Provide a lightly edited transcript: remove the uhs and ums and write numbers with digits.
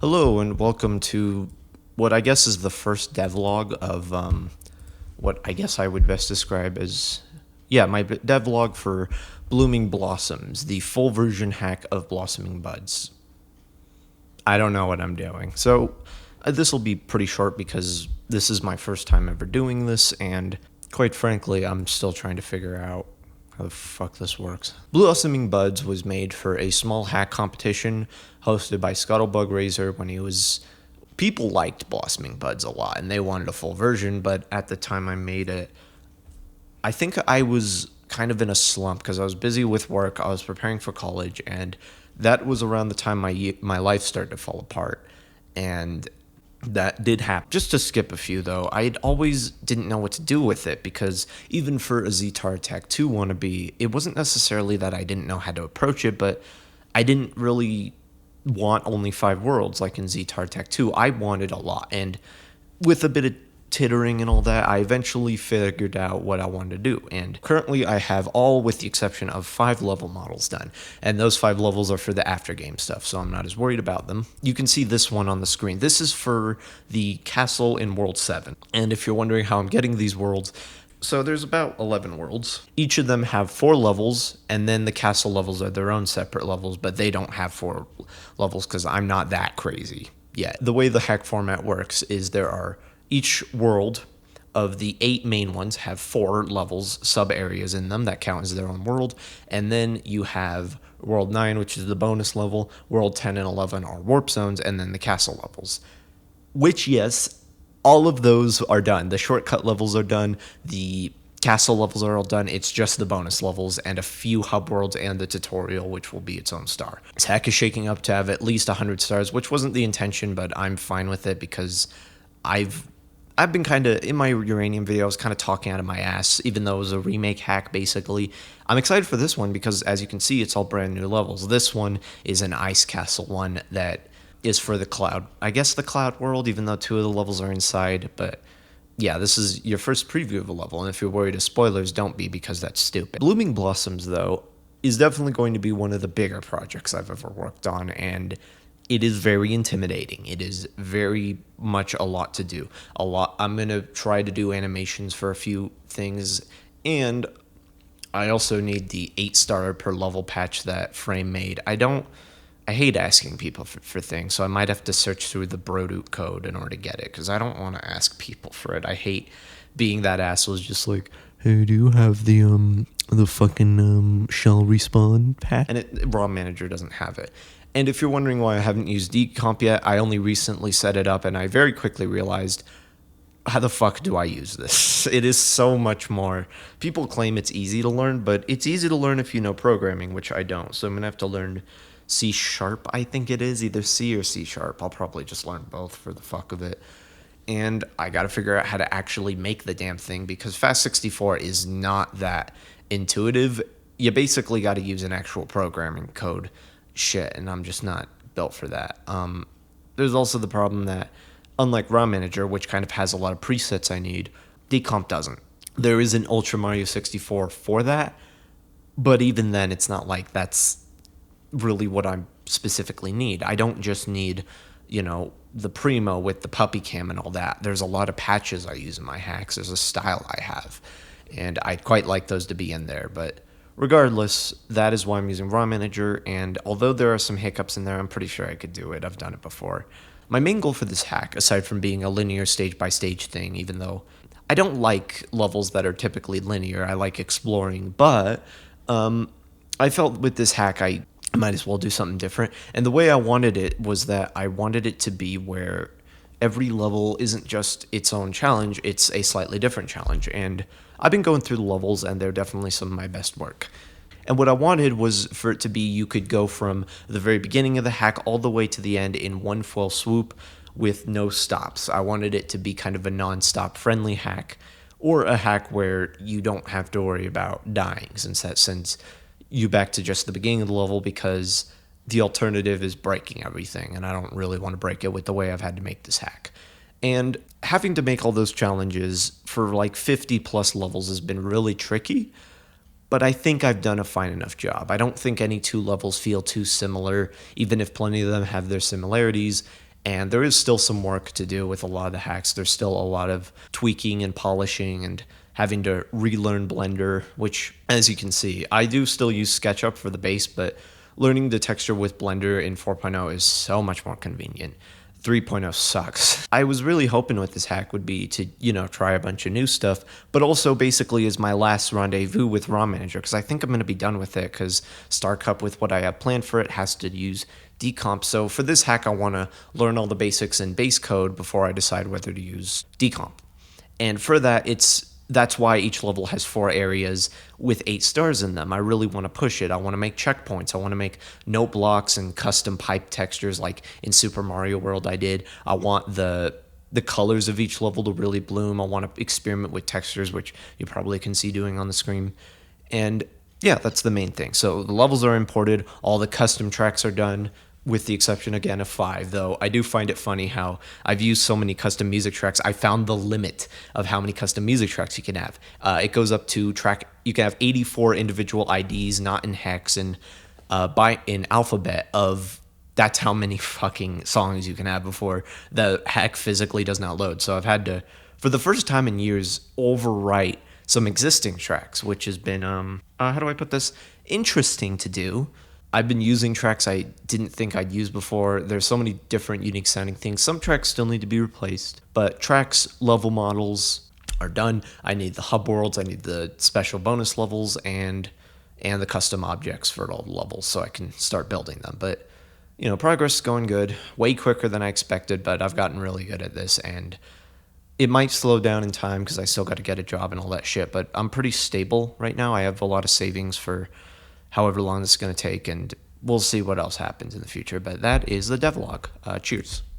Hello and welcome to what I guess is the first devlog of what I guess I would best describe as, my devlog for Blooming Blossoms, the full version hack of Blossoming Buds. I don't know what I'm doing. So this will be pretty short because this is my first time ever doing this, and quite frankly, I'm still trying to figure out how the fuck this works. Blossoming Buds was made for a small hack competition hosted by Scuttlebug Razor when he was. People liked Blossoming Buds a lot and they wanted a full version, but at the time I made it, I think I was kind of in a slump because I was busy with work, I was preparing for college, and that was around the time my life started to fall apart. And that did happen. Just to skip a few though, I always didn't know what to do with it because even for a Zetar Attack 2 wannabe, it wasn't necessarily that I didn't know how to approach it, but I didn't really want only 5 worlds like in Zetar Attack 2. I wanted a lot, and with a bit of tittering and all that, I eventually figured out what I wanted to do. And currently I have all with the exception of 5 level models done. And those 5 levels are for the after game stuff, so I'm not as worried about them. You can see this one on the screen. This is for the castle in World 7. And if you're wondering how I'm getting these worlds, so there's about 11 worlds. Each of them have 4 levels, and then the castle levels are their own separate levels, but they don't have 4 levels because I'm not that crazy yet. The way the hack format works is there are each world of the 8 main ones have 4 levels, sub areas in them that count as their own world. And then you have World 9, which is the bonus level, World 10 and 11 are warp zones, and then the castle levels. Which, yes, all of those are done. The shortcut levels are done, the castle levels are all done. It's just the bonus levels and a few hub worlds and the tutorial, which will be its own star. This hack is shaking up to have at least 100 stars, which wasn't the intention, but I'm fine with it because I've been kind of, in my Uranium video, I was kind of talking out of my ass, even though it was a remake hack, basically. I'm excited for this one because, as you can see, it's all brand new levels. This one is an Ice Castle one that is for the Cloud. I guess the Cloud world, even though 2 of the levels are inside. But, yeah, this is your first preview of a level, and if you're worried of spoilers, don't be, because that's stupid. Blooming Blossoms, though, is definitely going to be one of the bigger projects I've ever worked on, and it is very intimidating. It is very much a lot to do. I'm going to try to do animations for a few things, and I also need the 8-star per level patch that Frame made. I hate asking people for things, so I might have to search through the Brodoot code in order to get it, because I don't want to ask people for it. I hate being that asshole, just like, hey, do you have the fucking shell respawn patch? And ROM Manager doesn't have it. And if you're wondering why I haven't used decomp yet, I only recently set it up, and I very quickly realized, how the fuck do I use this? It is so much more. People claim it's easy to learn, but it's easy to learn if you know programming, which I don't. So I'm going to have to learn C#, I think it is, either C or C#. I'll probably just learn both for the fuck of it. And I got to figure out how to actually make the damn thing, because FAST64 is not that intuitive. You basically got to use an actual programming code shit, and I'm just not built for that. There's also the problem that, unlike ROM Manager, which kind of has a lot of presets I need, Decomp doesn't. There is an Ultra Mario 64 for that, but even then, it's not like that's really what I specifically need. I don't just need, the Primo with the puppy cam and all that. There's a lot of patches I use in my hacks. There's a style I have, and I'd quite like those to be in there, but regardless, that is why I'm using ROM Manager, and although there are some hiccups in there, I'm pretty sure I could do it. I've done it before. My main goal for this hack, aside from being a linear stage-by-stage thing, even though I don't like levels that are typically linear, I like exploring, but I felt with this hack I might as well do something different. And the way I wanted it was that I wanted it to be where every level isn't just its own challenge, it's a slightly different challenge. And I've been going through the levels, and they're definitely some of my best work. And what I wanted was for it to be you could go from the very beginning of the hack all the way to the end in one fell swoop with no stops. I wanted it to be kind of a non-stop friendly hack, or a hack where you don't have to worry about dying, since that sends you back to just the beginning of the level, because the alternative is breaking everything, and I don't really want to break it with the way I've had to make this hack. And having to make all those challenges for like 50 plus levels has been really tricky, but I think I've done a fine enough job. I don't think any 2 levels feel too similar, even if plenty of them have their similarities. And there is still some work to do with a lot of the hacks. There's still a lot of tweaking and polishing and having to relearn Blender, which, as you can see, I do still use SketchUp for the base, but learning the texture with Blender in 4.0 is so much more convenient. 3.0 sucks. I was really hoping with this hack would be to, try a bunch of new stuff, but also basically is my last rendezvous with ROM Manager, because I think I'm going to be done with it, because StarCup, with what I have planned for it, has to use decomp. So for this hack, I want to learn all the basics in base code before I decide whether to use decomp. And for that, that's why each level has 4 areas with 8 stars in them. I really want to push it. I want to make checkpoints. I want to make note blocks and custom pipe textures like in Super Mario World I did. I want the colors of each level to really bloom. I want to experiment with textures, which you probably can see doing on the screen. And yeah, that's the main thing. So the levels are imported. All the custom tracks are done, with the exception, again, of 5, though I do find it funny how I've used so many custom music tracks. I found the limit of how many custom music tracks you can have. It goes up to you can have 84 individual IDs, not in hex, and in alphabet of that's how many fucking songs you can have before the hack physically does not load. So I've had to, for the first time in years, overwrite some existing tracks, which has been, how do I put this? Interesting to do. I've been using tracks I didn't think I'd use before. There's so many different unique sounding things. Some tracks still need to be replaced, but tracks, level models are done. I need the hub worlds, I need the special bonus levels, and the custom objects for all the levels so I can start building them. But, progress is going good, way quicker than I expected, but I've gotten really good at this, and it might slow down in time because I still got to get a job and all that shit, but I'm pretty stable right now. I have a lot of savings for however long this is going to take, and we'll see what else happens in the future. But that is the devlog. Cheers.